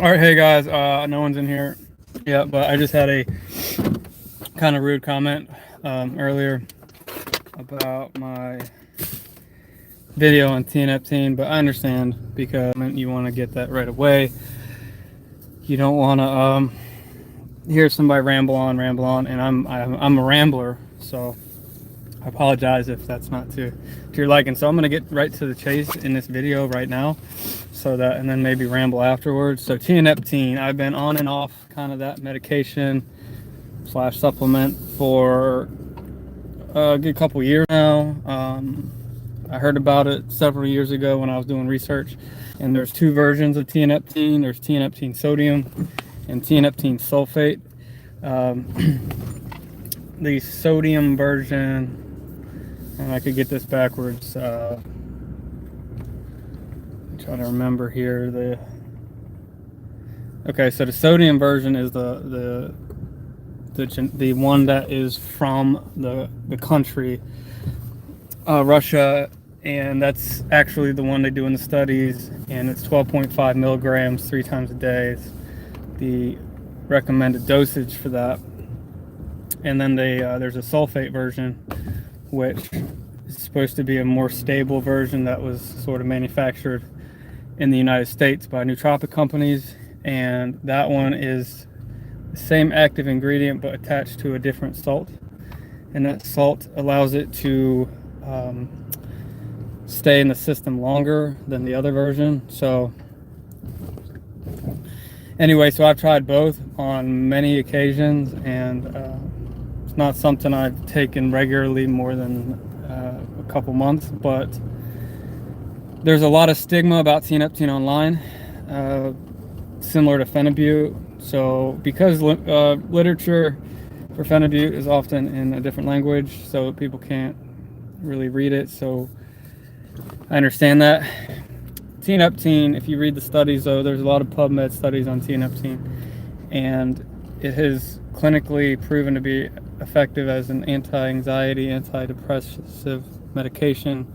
All right, hey guys, no one's in here yet, but I just had a kind of rude comment earlier about my video on Tianeptine, but I understand because you want to get that right away. You don't want to hear somebody ramble on, and I'm a rambler, so I apologize if that's not to your liking. So I'm gonna get right to the chase in this video right now, so that, and then maybe ramble afterwards. So Tianeptine, I've been on and off kind of that medication slash supplement for a good couple years now. I heard about it several years ago when I was doing research, and there's two versions of Tianeptine. There's Tianeptine sodium and Tianeptine sulfate. The sodium version, and I could get this backwards, I'm trying to remember here. Okay, so the sodium version is the one that is from the country Russia, and that's actually the one they do in the studies, and it's 12.5 milligrams 3 times a day. It's the recommended dosage for that. And then there's a sulfate version, which is supposed to be a more stable version that was sort of manufactured in the United States by nootropic companies, and that one is the same active ingredient but attached to a different salt, and that salt allows it to stay in the system longer than the other version. So anyway, so I've tried both on many occasions, and it's not something I've taken regularly more than a couple months, but there's a lot of stigma about Tianeptine online, similar to phenibut. So because literature for phenibut is often in a different language, so people can't really read it, so I understand that. Tianeptine, if you read the studies though, there's a lot of PubMed studies on Tianeptine, and it has clinically proven to be effective as an anti-anxiety, antidepressive medication,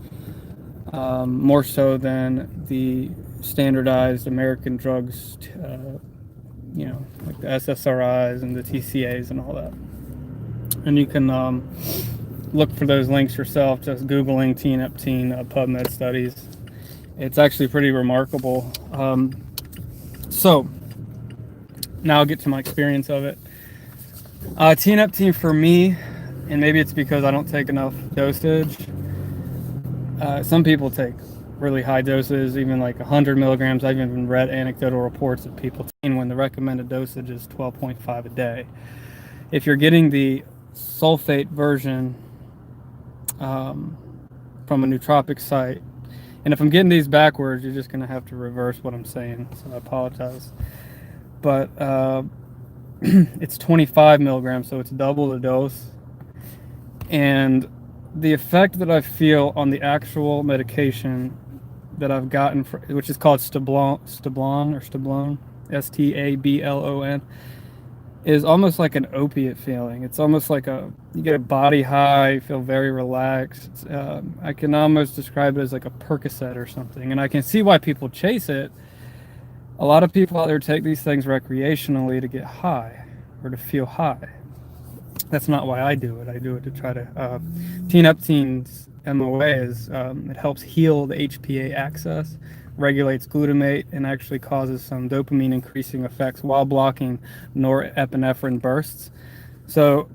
more so than the standardized American drugs, like the SSRIs and the TCAs and all that. And you can look for those links yourself, just Googling Tianeptine PubMed studies. It's actually pretty remarkable. So now I'll get to my experience of it. Tianeptine for me, and maybe it's because I don't take enough dosage. Some people take really high doses, even like 100 milligrams. I've even read anecdotal reports of people taking when the recommended dosage is 12.5 a day. If you're getting the sulfate version from a nootropic site, and if I'm getting these backwards, you're just going to have to reverse what I'm saying, so I apologize. But it's 25 milligrams, so it's double the dose. And the effect that I feel on the actual medication that I've gotten, which is called Stablon, Stablon, is almost like an opiate feeling. It's almost like you get a body high, you feel very relaxed. I can almost describe it as like a Percocet or something, and I can see why people chase it. A lot of people out there take these things recreationally to get high or to feel high. That's not why I do it. I do it to try to, Tianeptine's MOA is, it helps heal the HPA axis, regulates glutamate, and actually causes some dopamine increasing effects while blocking norepinephrine bursts. So,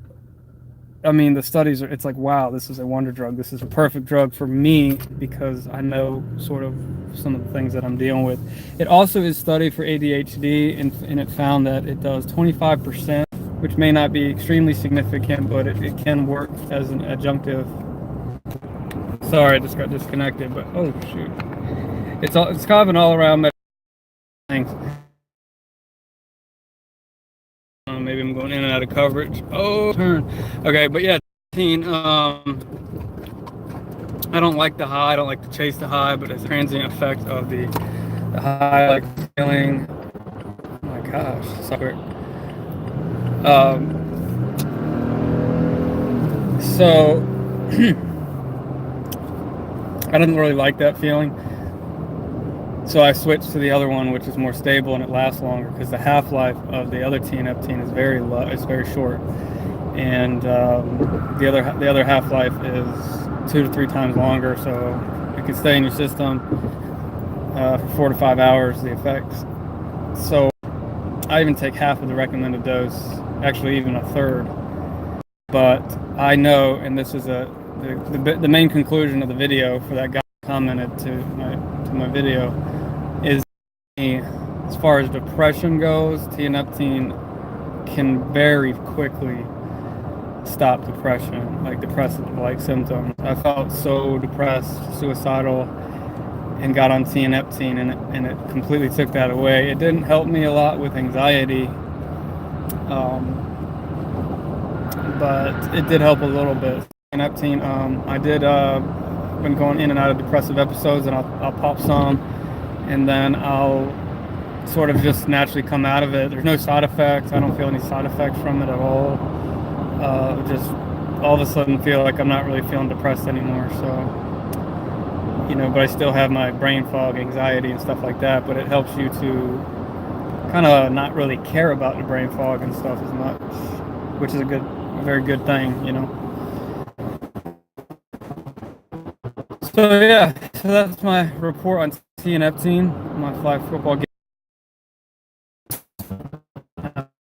I mean, the studies are, it's like, wow, this is a wonder drug. This is a perfect drug for me because I know sort of some of the things that I'm dealing with. It also is studied for ADHD, and it found that it does 25%, which may not be extremely significant, but it can work as an adjunctive. Sorry, I just got disconnected, but oh shoot. It's kind of an all-around thing. Maybe I'm going in and out of coverage. Oh, turn. Okay, but yeah, I don't like the high. I don't like to chase the high, but it's a transient effect of the high, like feeling. Oh my gosh, sorry. So I didn't really like that feeling. So I switched to the other one, which is more stable and it lasts longer, because the half-life of the other Tianeptine is very low. It's very short, and the other half-life is 2 to 3 times longer. So it can stay in your system for 4 to 5 hours. The effects. So I even take half of the recommended dose, actually even a third. But I know, and this is the main conclusion of the video for that guy who commented to my video, is as far as depression goes, Tianeptine can very quickly stop depression, like depressive-like symptoms. I felt so depressed, suicidal, and got on Tianeptine, and it completely took that away. It didn't help me a lot with anxiety, but it did help a little bit. Tianeptine, I did been going in and out of depressive episodes, and I'll pop some, and then I'll sort of just naturally come out of it. There's no side effects. I don't feel any side effects from it at all. Just all of a sudden feel like I'm not really feeling depressed anymore. So, you know, but I still have my brain fog, anxiety, and stuff like that. But it helps you to kind of not really care about the brain fog and stuff as much, which is a very good thing, you know. So yeah, so that's my report on Tianeptine, my flag football game.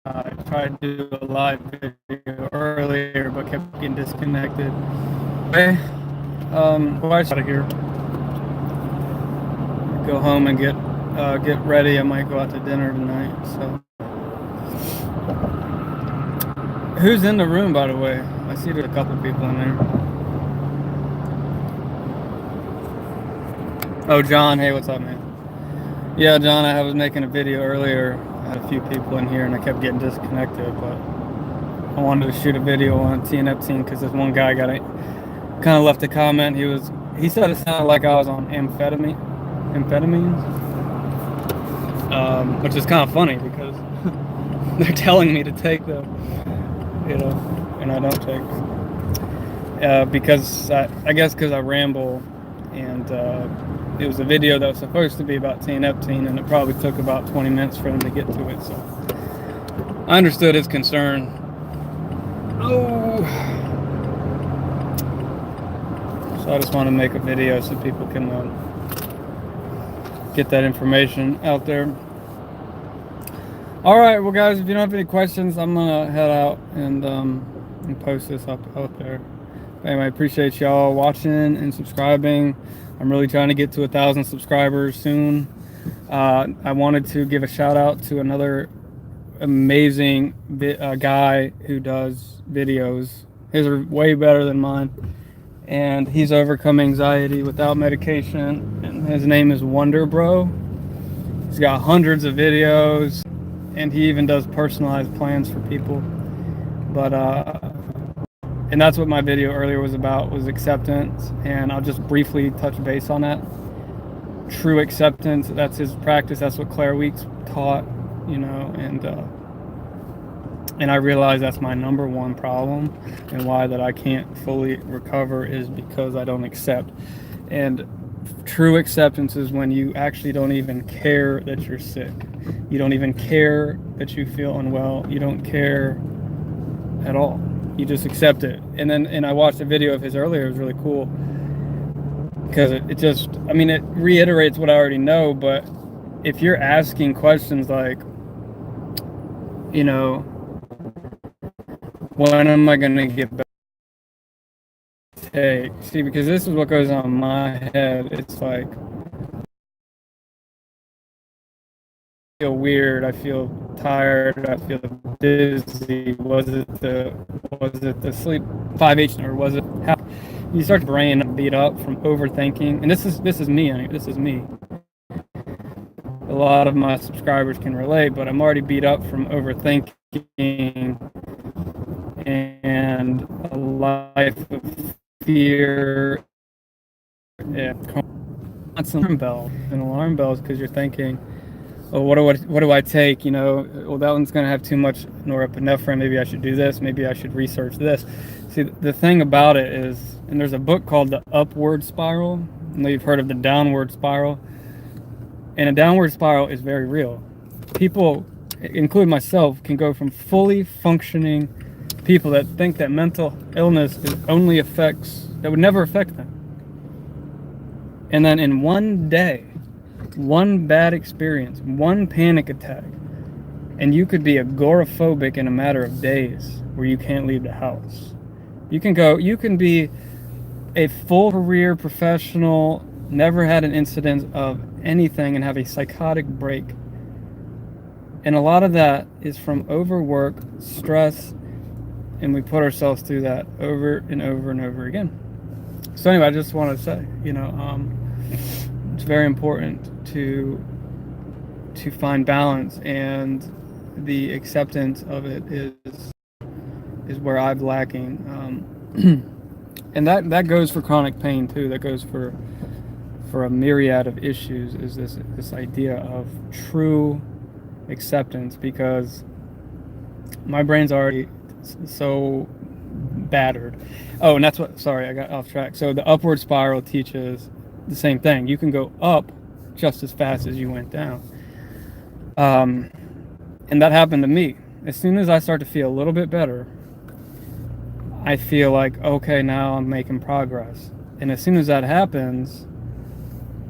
I tried to do a live video earlier, but kept getting disconnected. Okay, well, I out of here. Go home and get ready. I might go out to dinner tonight. So, who's in the room, by the way? I see there's a couple people in there. Oh, John. Hey, what's up, man? Yeah, John, I was making a video earlier. I had a few people in here and I kept getting disconnected, but I wanted to shoot a video on Tianeptine because this one guy kind of left a comment. He said it sounded like I was on amphetamines, which is kind of funny because they're telling me to take them, you know, and I don't take them. Because I guess because I ramble, and it was a video that was supposed to be about Tianeptine, and it probably took about 20 minutes for them to get to it. So I understood his concern. Oh, so I just want to make a video so people can get that information out there. All right, well, guys, if you don't have any questions, I'm gonna head out and post this up out there. Anyway, I appreciate y'all watching and subscribing. I'm really trying to get to 1,000 subscribers soon. I wanted to give a shout out to another amazing guy who does videos. His are way better than mine, and he's overcome anxiety without medication, and his name is Wonder Bro. He's got hundreds of videos, and he even does personalized plans for people. But and that's what my video earlier was about, was acceptance, and I'll just briefly touch base on that. True acceptance, that's his practice, that's what Claire Weeks taught, you know, and I realize that's my number one problem, and why that I can't fully recover is because I don't accept. And true acceptance is when you actually don't even care that you're sick. You don't even care that you feel unwell. You don't care at all. You just accept it. And I watched a video of his earlier. It was really cool because it just, I mean, it reiterates what I already know. But if you're asking questions like, you know, when am I going to get back? Hey, see, because this is what goes on in my head. It's like, I feel weird, I feel tired, I feel dizzy. Was it the sleep 5H, or was it how you start your brain beat up from overthinking? And this is me. This is me. A lot of my subscribers can relate, but I'm already beat up from overthinking and a life of fear. Yeah, constant alarm bells because you're thinking, oh, what do I take? You know, well, that one's going to have too much norepinephrine. Maybe I should do this. Maybe I should research this. See, the thing about it is, and there's a book called The Upward Spiral. I know you've heard of the downward spiral. And a downward spiral is very real. People, including myself, can go from fully functioning people that think that mental illness only affects, that would never affect them. And then in one day, one bad experience, one panic attack, and you could be agoraphobic in a matter of days where you can't leave the house. You can be a full career professional, never had an incident of anything, and have a psychotic break. And a lot of that is from overwork, stress, and we put ourselves through that over and over and over again. So anyway, I just want to say, it's very important to find balance, and the acceptance of it is where I'm lacking. And that goes for chronic pain too. That goes for a myriad of issues, is this idea of true acceptance, because my brain's already so battered. Oh, and sorry, I got off track. So the upward spiral teaches the same thing. You can go up just as fast as you went down. And that happened to me. As soon as I start to feel a little bit better, I feel like, okay, now I'm making progress. And as soon as that happens,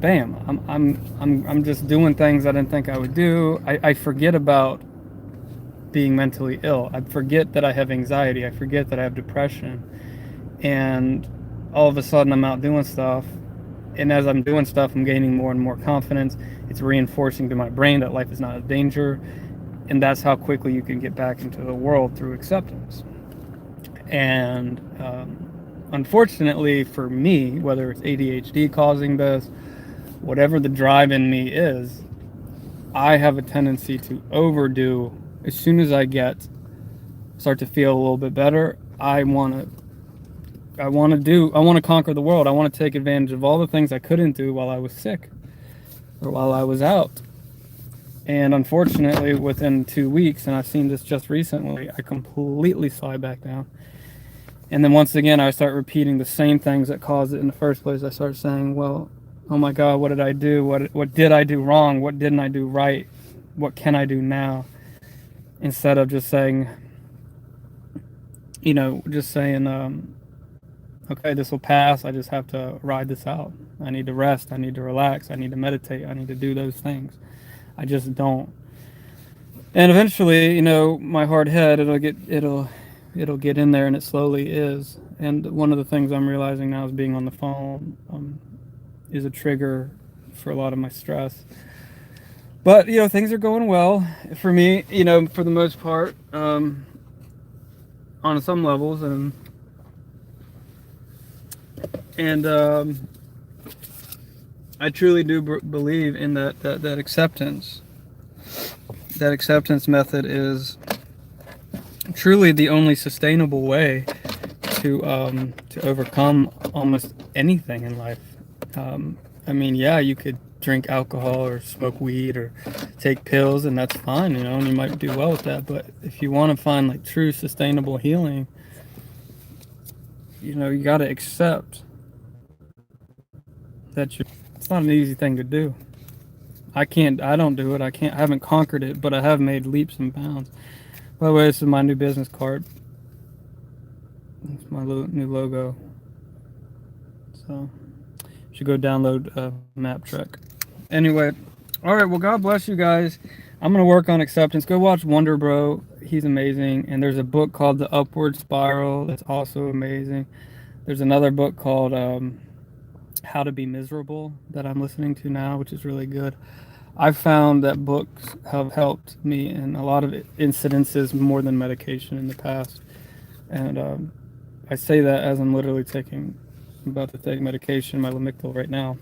bam, I'm just doing things I didn't think I would do. I forget about being mentally ill. I forget that I have anxiety. I forget that I have depression. And all of a sudden I'm out doing stuff. And as I'm doing stuff, I'm gaining more and more confidence. It's reinforcing to my brain that life is not a danger. And that's how quickly you can get back into the world, through acceptance. And unfortunately for me, whether it's ADHD causing this, whatever the drive in me is, I have a tendency to overdo. As soon as I start to feel a little bit better, I want to conquer the world. I want to take advantage of all the things I couldn't do while I was sick or while I was out. And unfortunately, within 2 weeks, and I've seen this just recently, I completely slide back down. And then once again, I start repeating the same things that caused it in the first place. I start saying, well, oh my God, what did I do? What did I do wrong? What didn't I do right? What can I do now? Instead of just saying, okay, this will pass. I just have to ride this out. I need to rest. I need to relax. I need to meditate. I need to do those things. I just don't. And eventually, my hard head, it'll get in there, and it slowly is. And one of the things I'm realizing now is being on the phone is a trigger for a lot of my stress. But, things are going well for me, for the most part, on some levels. And I truly do believe in that acceptance. That acceptance method is truly the only sustainable way to overcome almost anything in life. You could drink alcohol or smoke weed or take pills, and that's fine, and you might do well with that. But if you want to find true sustainable healing, you got to accept that it's not an easy thing to do. I don't do it. I haven't conquered it, but I have made leaps and bounds. By the way, this is my new business card. It's my new logo. So, you should go download Map Trek. Anyway, all right. Well, God bless you guys. I'm gonna work on acceptance. Go watch Wonder Bro. He's amazing. And there's a book called The Upward Spiral that's also amazing. There's another book called How to Be Miserable that I'm listening to now, which is really good. I've found that books have helped me in a lot of incidences more than medication in the past. And I say that as I'm literally about to take medication, my Lamictal right now.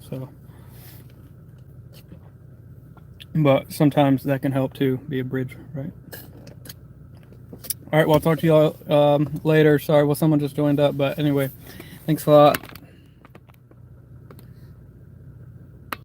So, but sometimes that can help too, be a bridge, right? All right, well, I'll talk to you all later. Sorry, someone just joined up, but anyway, thanks a lot.